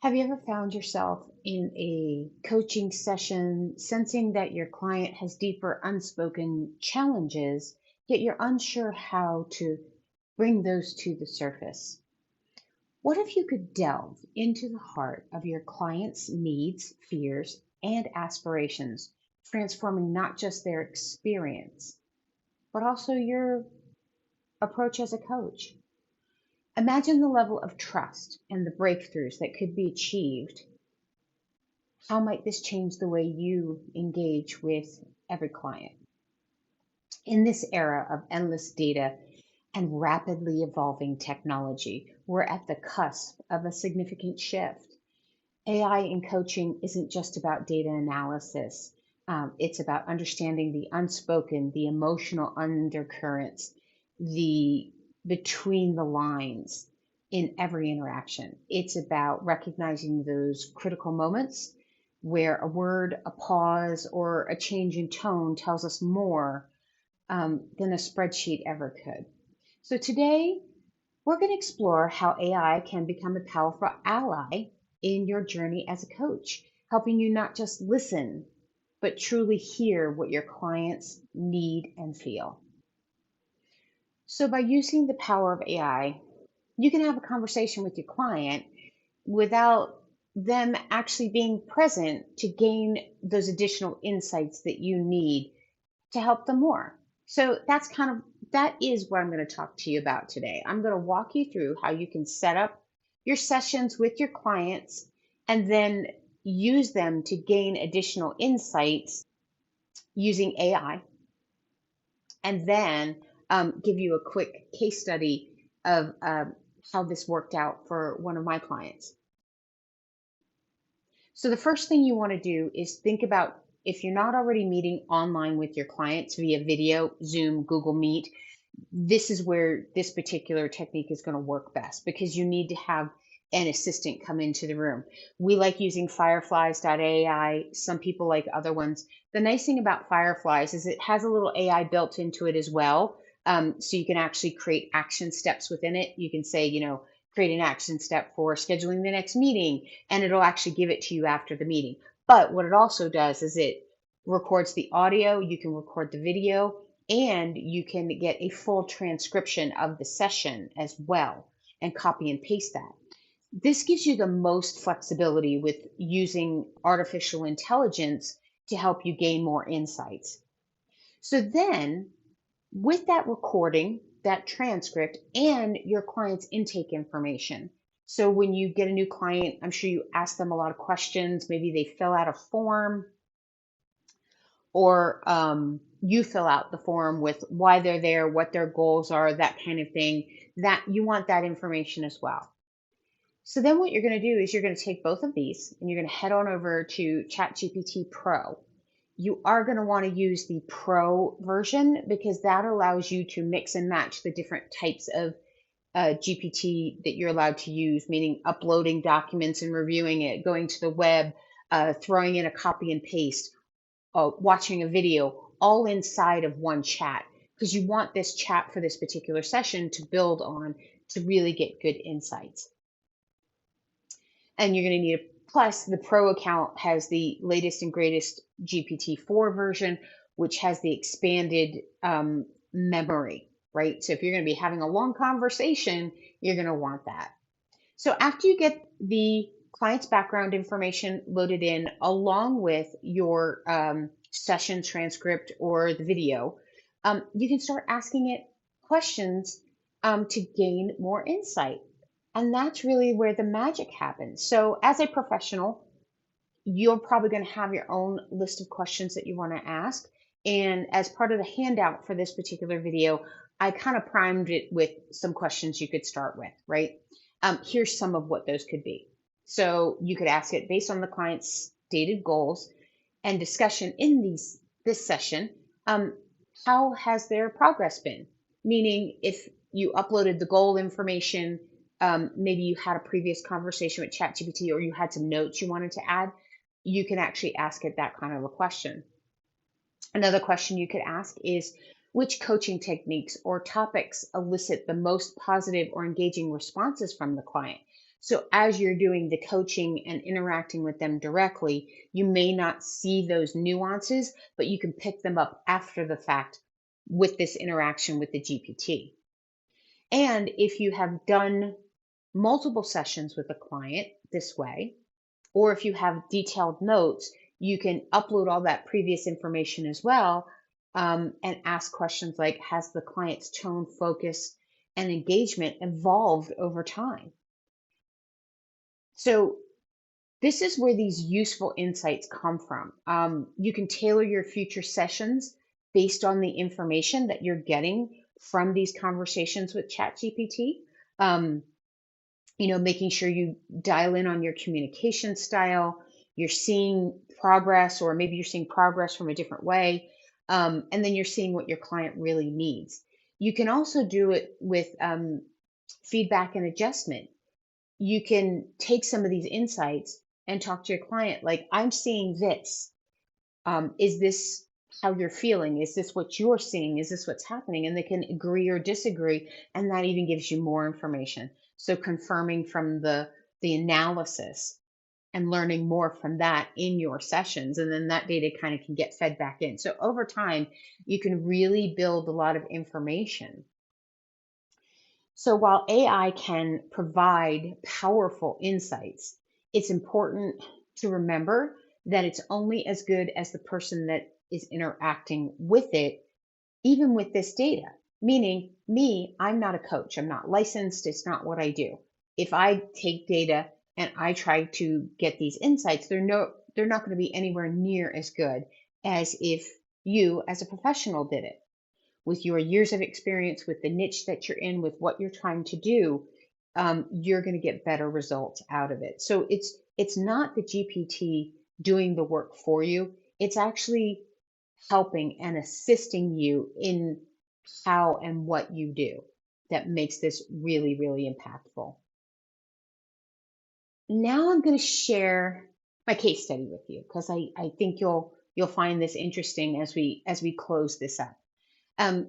Have you ever found yourself in a coaching session sensing that your client has deeper unspoken challenges, yet you're unsure how to bring those to the surface? What if you could delve into the heart of your client's needs, fears, and aspirations, transforming not just their experience, but also your approach as a coach? Imagine the level of trust and the breakthroughs that could be achieved. How might this change the way you engage with every client? In this era of endless data and rapidly evolving technology, we're at the cusp of a significant shift. AI in coaching isn't just about data analysis. It's about understanding the unspoken, the emotional undercurrents, the between the lines in every interaction. It's about recognizing those critical moments where a word, a pause, or a change in tone tells us more than a spreadsheet ever could. So today, we're going to explore how AI can become a powerful ally in your journey as a coach, helping you not just listen, but truly hear what your clients need and feel. So, by using the power of AI, you can have a conversation with your client without them actually being present to gain those additional insights that you need to help them more. So that is what I'm going to talk to you about today. I'm going to walk you through how you can set up your sessions with your clients and then use them to gain additional insights using AI, and then give you a quick case study of how this worked out for one of my clients. So the first thing you want to do is think about, if you're not already meeting online with your clients via video, Zoom, Google Meet, this is where this particular technique is going to work best, because you need to have an assistant come into the room. We like using Fireflies.ai. Some people like other ones. The nice thing about Fireflies is it has a little AI built into it as well. So you can actually create action steps within it. You can say, create an action step for scheduling the next meeting, and it'll actually give it to you after the meeting. But what it also does is it records the audio, you can record the video, and you can get a full transcription of the session as well and copy and paste that. This gives you the most flexibility with using artificial intelligence to help you gain more insights. So then, with that recording, that transcript, and your client's intake information. So when you get a new client, I'm sure you ask them a lot of questions. Maybe they fill out a form, or you fill out the form with why they're there, what their goals are, that kind of thing. That you want that information as well. So then what you're going to do is you're going to take both of these and you're going to head on over to ChatGPT Pro. You are going to want to use the Pro version, because that allows you to mix and match the different types of GPT that you're allowed to use, meaning uploading documents and reviewing it, going to the web, throwing in a copy and paste, watching a video, all inside of one chat, because you want this chat for this particular session to build on to really get good insights. And you're going to need plus the Pro account has the latest and greatest GPT-4 version, which has the expanded memory, right? So if you're going to be having a long conversation, you're going to want that. So after you get the client's background information loaded in along with your session transcript or the video, you can start asking it questions to gain more insight. And that's really where the magic happens. So as a professional, you're probably going to have your own list of questions that you want to ask. And as part of the handout for this particular video, I kind of primed it with some questions you could start with, right? Here's some of what those could be. So you could ask it based on the client's stated goals and discussion in this session. How has their progress been? Meaning, if you uploaded the goal information, maybe you had a previous conversation with ChatGPT, or you had some notes you wanted to add, you can actually ask it that kind of a question. Another question you could ask is, which coaching techniques or topics elicit the most positive or engaging responses from the client? So as you're doing the coaching and interacting with them directly, you may not see those nuances, but you can pick them up after the fact with this interaction with the GPT. And if you have done multiple sessions with a client this way, or if you have detailed notes, you can upload all that previous information as well, and ask questions like, has the client's tone, focus, and engagement evolved over time? So this is where these useful insights come from. You can tailor your future sessions based on the information that you're getting from these conversations with ChatGPT. Um, Making sure you dial in on your communication style, you're seeing progress, or maybe you're seeing progress from a different way, and then you're seeing what your client really needs. You can also do it with feedback and adjustment. You can take some of these insights and talk to your client like, I'm seeing this. Is this how you're feeling? Is this what you're seeing? Is this what's happening? And they can agree or disagree, and that even gives you more information. So confirming from the analysis and learning more from that in your sessions, and then that data kind of can get fed back in. So over time, you can really build a lot of information. So while AI can provide powerful insights, it's important to remember that it's only as good as the person that is interacting with it, even with this data. Meaning, me, I'm not a coach, I'm not licensed, it's not what I do. If I take data and I try to get these insights, they're not going to be anywhere near as good as if you as a professional did it with your years of experience, with the niche that you're in, with what you're trying to do. You're going to get better results out of it. So it's not the GPT doing the work for you. It's actually helping and assisting you in how and what you do that makes this really, really impactful. Now I'm going to share my case study with you because I think you'll find this interesting as we close this up.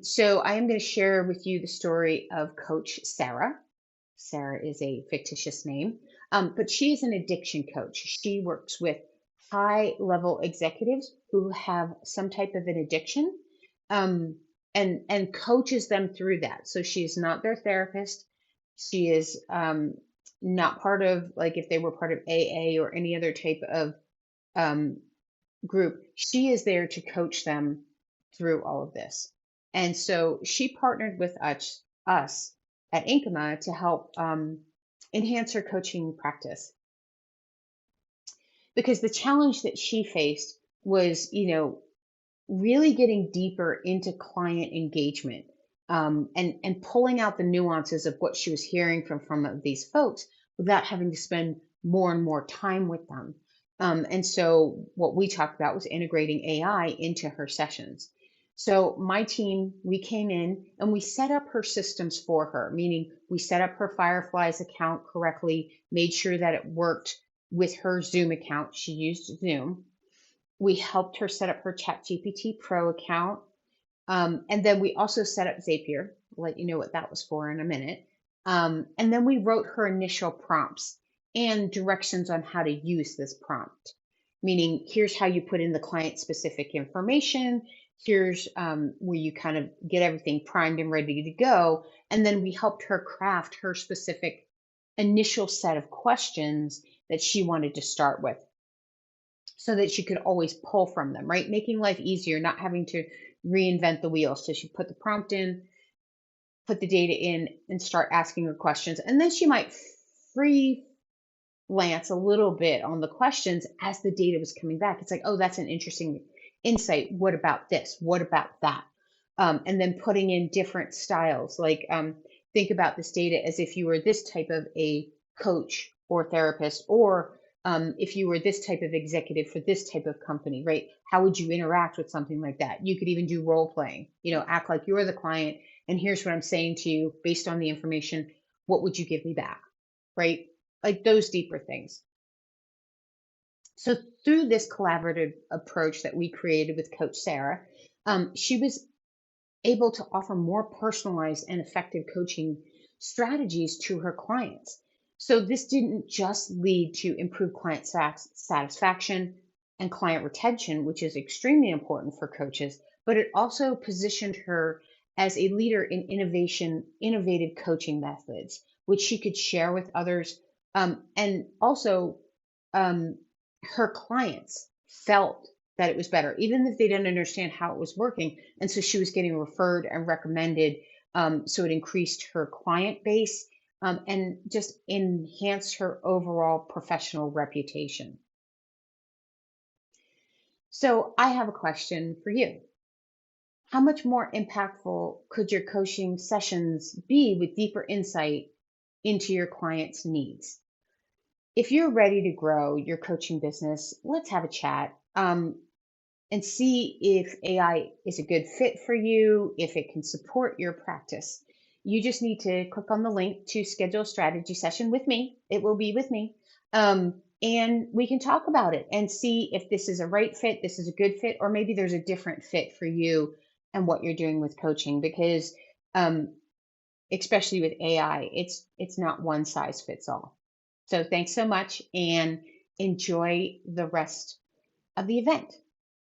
So I am going to share with you the story of Coach Sarah. Sarah is a fictitious name, but she is an addiction coach. She works with high level executives who have some type of an addiction, and coaches them through that. So she is not their therapist. She is not part of, like, if they were part of AA or any other type of um, group, she is there to coach them through all of this. And so she partnered with us at Inkama to help enhance her coaching practice, because the challenge that she faced was, really getting deeper into client engagement, and pulling out the nuances of what she was hearing from these folks without having to spend more and more time with them. And so what we talked about was integrating AI into her sessions. So my team, we came in and we set up her systems for her, meaning we set up her Fireflies account correctly, made sure that it worked with her Zoom account. She used Zoom. We helped her set up her ChatGPT Pro account. And then we also set up Zapier. I'll let you know what that was for in a minute. And then we wrote her initial prompts and directions on how to use this prompt, meaning here's how you put in the client specific information. Here's where you kind of get everything primed and ready to go. And then we helped her craft her specific initial set of questions that she wanted to start with, so that she could always pull from them, right? Making life easier, not having to reinvent the wheel. So she put the prompt in, put the data in, and start asking her questions. And then she might freelance a little bit on the questions as the data was coming back. It's like, oh, that's an interesting insight. What about this? What about that? And then putting in different styles, like, think about this data as if you were this type of a coach or therapist, or if you were this type of executive for this type of company, right? How would you interact with something like that? You could even do role playing, act like you're the client, and here's what I'm saying to you based on the information. What would you give me back, right? Like those deeper things. So through this collaborative approach that we created with Coach Sarah, she was able to offer more personalized and effective coaching strategies to her clients. So this didn't just lead to improved client satisfaction and client retention, which is extremely important for coaches, but it also positioned her as a leader in innovative coaching methods, which she could share with others. And also, um, her clients felt that it was better, even if they didn't understand how it was working. And so she was getting referred and recommended. So it increased her client base and just enhanced her overall professional reputation. So I have a question for you. How much more impactful could your coaching sessions be with deeper insight into your client's needs? If you're ready to grow your coaching business, let's have a chat. And see if AI is a good fit for you, if it can support your practice. You just need to click on the link to schedule a strategy session with me. It will be with me. And we can talk about it and see if this is a right fit, this is a good fit, or maybe there's a different fit for you and what you're doing with coaching. Because um, especially with AI, it's not one size fits all. So thanks so much and enjoy the rest of the event.